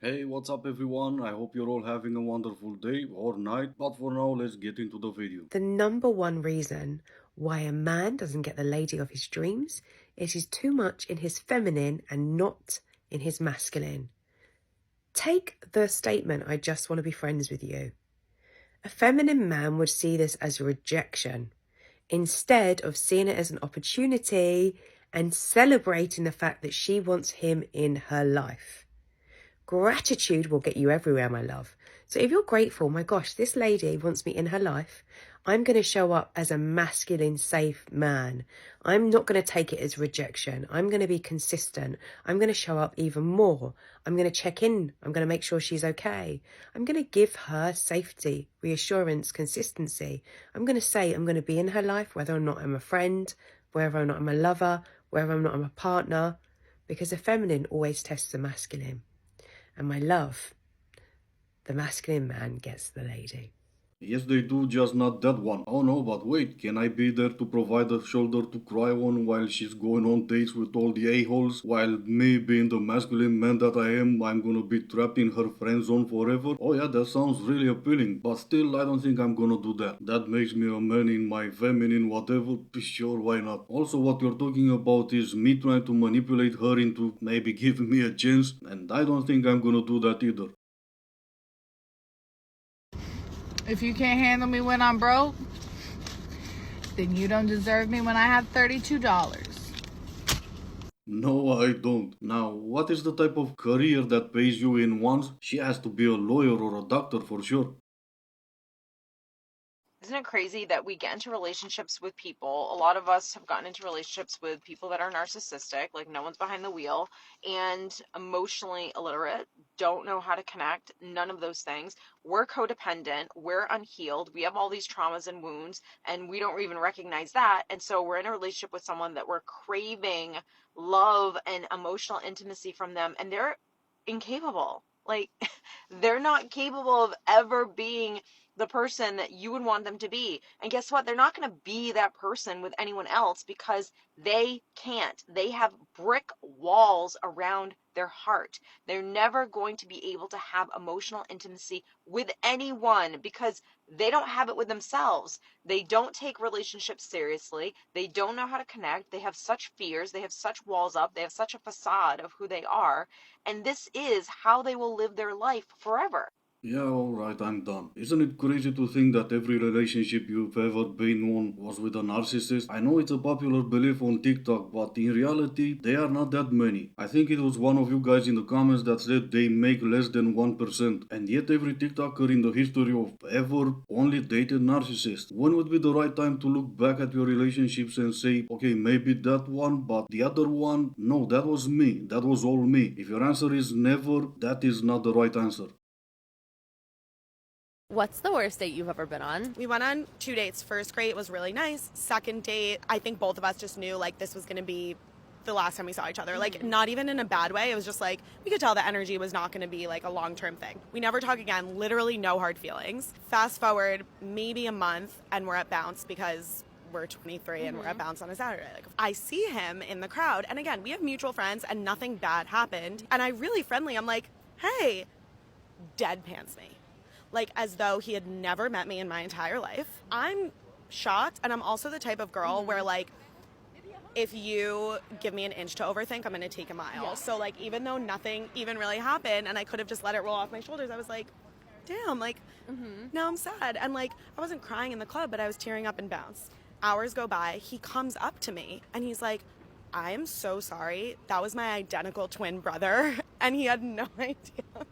Hey, what's up everyone? I hope you're all having a wonderful day or night, but for now, let's get into the video. The number one reason why a man doesn't get the lady of his dreams is he's too much in his feminine and not in his masculine. Take the statement, I just want to be friends with you. A feminine man would see this as a rejection instead of seeing it as an opportunity and celebrating the fact that she wants him in her life. Gratitude will get you everywhere, my love. So if you're grateful, my gosh, this lady wants me in her life, I'm going to show up as a masculine, safe man. I'm not going to take it as rejection. I'm going to be consistent. I'm going to show up even more. I'm going to check in. I'm going to make sure she's okay. I'm going to give her safety, reassurance, consistency. I'm going to say I'm going to be in her life, whether or not I'm a friend, whether or not I'm a lover, whether or not I'm a partner, because the feminine always tests the masculine. And my love, the masculine man gets the lady. Yes, they do, just not that one. Oh no, but wait, can I be there to provide a shoulder to cry on while she's going on dates with all the a-holes? While me being the masculine man that I am, I'm gonna be trapped in her friend zone forever? Oh yeah, that sounds really appealing, but still I don't think I'm gonna do that. That makes me a man in my feminine whatever, sure, why not? Also, what you're talking about is me trying to manipulate her into maybe giving me a chance, and I don't think I'm gonna do that either. If you can't handle me when I'm broke, then you don't deserve me when I have $32. No, I don't. Now, what is the type of career that pays you in once? She has to be a lawyer or a doctor for sure. Isn't it crazy that we get into relationships with people? A lot of us have gotten into relationships with people that are narcissistic, like no one's behind the wheel, and emotionally illiterate, don't know how to connect, none of those things. We're codependent, we're unhealed, we have all these traumas and wounds, and we don't even recognize that. And so we're in a relationship with someone that we're craving love and emotional intimacy from them, and they're incapable. Like, they're not capable of ever being the person that you would want them to be. And guess what? They're not going to be that person with anyone else because they can't. They have brick walls around their heart. They're never going to be able to have emotional intimacy with anyone because they don't have it with themselves. They don't take relationships seriously. They don't know how to connect. They have such fears. They have such walls up. They have such a facade of who they are. And this is how they will live their life forever. Yeah, alright, I'm done. Isn't it crazy to think that every relationship you've ever been on was with a narcissist? I know it's a popular belief on TikTok, but in reality, they are not that many. I think it was one of you guys in the comments that said they make less than 1%. And yet every TikToker in the history of ever only dated narcissists. When would be the right time to look back at your relationships and say, okay, maybe that one, but the other one, no, that was me. That was all me. If your answer is never, that is not the right answer. What's the worst date you've ever been on? We went on 2 dates. First date was really nice. Second date, I think both of us just knew like this was going to be the last time we saw each other. Like not even in a bad way. It was just like we could tell the energy was not going to be like a long-term thing. We never talk again. Literally no hard feelings. Fast forward maybe a month and we're at Bounce because we're 23 and we're at Bounce on a Saturday. Like I see him in the crowd and again, we have mutual friends and nothing bad happened. And I really friendly. I'm like, "Hey," deadpans me. Like as though he had never met me in my entire life. I'm shocked, and I'm also the type of girl where like if you give me an inch to overthink, I'm gonna take a mile. Yeah. So like even though nothing even really happened and I could have just let it roll off my shoulders, I was like, damn, like now I'm sad. And like I wasn't crying in the club, but I was tearing up in Bounce. Hours go by, he comes up to me and he's like, "I am so sorry. That was my identical twin brother." And he had no idea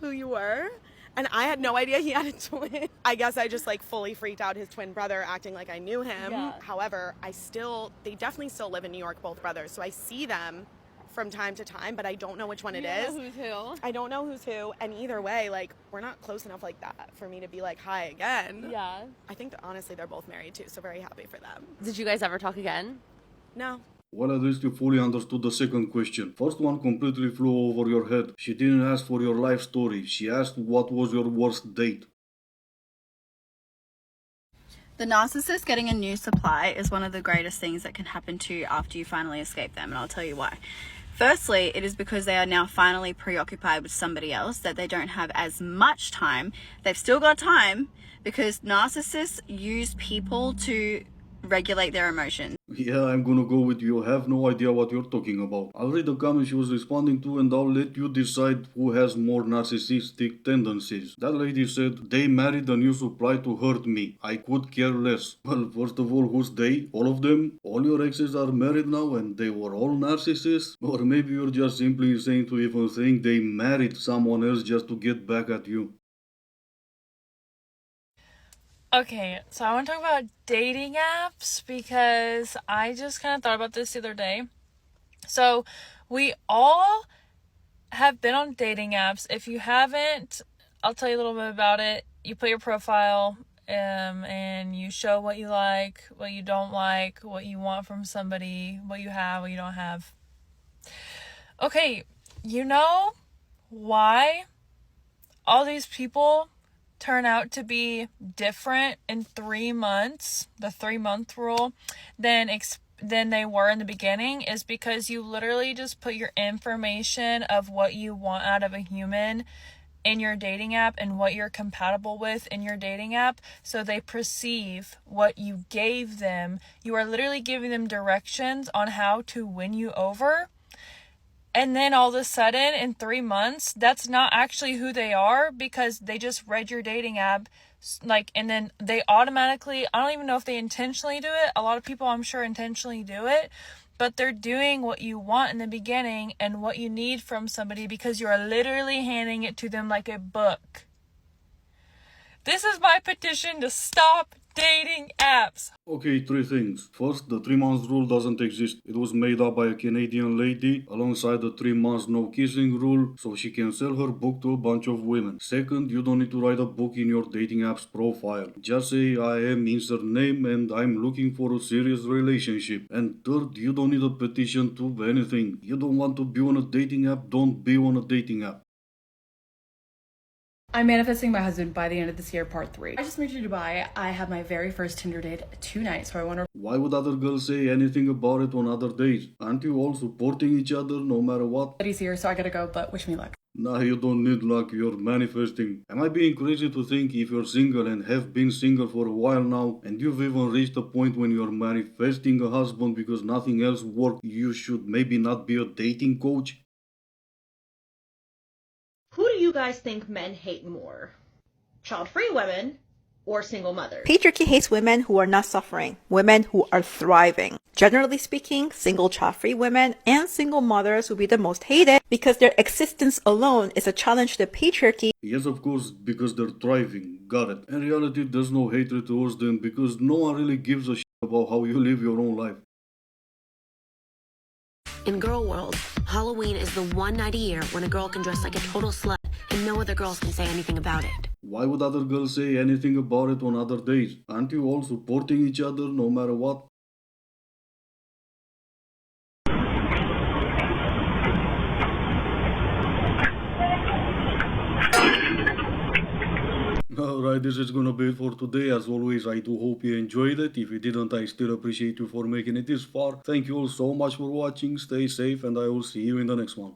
who you were. And I had no idea he had a twin. I guess I just like fully freaked out his twin brother acting like I knew him. Yeah. However, they definitely still live in New York, both brothers. So I see them from time to time, but I don't know which one it is. Who's who? I don't know who's who. And either way, like we're not close enough like that for me to be like, hi again. Yeah. I think that honestly they're both married too. So very happy for them. Did you guys ever talk again? No. Well, at least you fully understood the second question. First one completely flew over your head. She didn't ask for your life story. She asked what was your worst date. The narcissist getting a new supply is one of the greatest things that can happen to you after you finally escape them, and I'll tell you why. Firstly, it is because they are now finally preoccupied with somebody else that they don't have as much time. They've still got time because narcissists use people to regulate their emotions. Yeah, I'm gonna go with you. I have no idea what you're talking about. I'll read the comment she was responding to and I'll let you decide who has more narcissistic tendencies. That lady said, they married a new supply to hurt me. I could care less. Well, first of all, who's they? All of them? All your exes are married now and they were all narcissists? Or maybe you're just simply insane to even think they married someone else just to get back at you. Okay, so I want to talk about dating apps because I just kind of thought about this the other day. So we all have been on dating apps. If you haven't, I'll tell you a little bit about it. You put your profile and you show what you like, what you don't like, what you want from somebody, what you have, what you don't have. Okay, you know why all these people turn out to be different in 3 months, the 3-month rule, than they were in the beginning is because you literally just put your information of what you want out of a human in your dating app and what you're compatible with in your dating app, so they perceive what you gave them. You are literally giving them directions on how to win you over. And then all of a sudden, in 3 months, that's not actually who they are because they just read your dating app, and then they automatically, I don't even know if they intentionally do it. A lot of people, I'm sure, intentionally do it, but they're doing what you want in the beginning and what you need from somebody because you are literally handing it to them like a book. This is my petition to stop dating apps. Okay, 3 things. First, the 3 months rule doesn't exist. It was made up by a Canadian lady alongside the 3 months no kissing rule so she can sell her book to a bunch of women. Second, you don't need to write a book in your dating app's profile. Just say I am insert name and I'm looking for a serious relationship. And third, you don't need a petition to anything. You don't want to be on a dating app, don't be on a dating app. I'm manifesting my husband by the end of this year, part 3. I just moved to Dubai. I have my very first Tinder date tonight, so I wonder Why would other girls say anything about it on other days? Aren't you all supporting each other no matter what? if he's here, so I gotta go, but wish me luck. Nah, you don't need luck, you're manifesting. Am I being crazy to think if you're single and have been single for a while now, and you've even reached a point when you're manifesting a husband because nothing else worked, you should maybe not be a dating coach? Who do you guys think men hate more? Child-free women or single mothers? Patriarchy hates women who are not suffering, women who are thriving. Generally speaking, single child-free women and single mothers will be the most hated because their existence alone is a challenge to the patriarchy. Yes, of course, because they're thriving. Got it. In reality, there's no hatred towards them because no one really gives a shit about how you live your own life. In girl world, Halloween is the one night a year when a girl can dress like a total slut and no other girls can say anything about it. Why would other girls say anything about it on other days? Aren't you all supporting each other no matter what? Alright, this is gonna be it for today. As always, I do hope you enjoyed it. If you didn't, I still appreciate you for making it this far. Thank you all so much for watching. Stay safe and I will see you in the next one.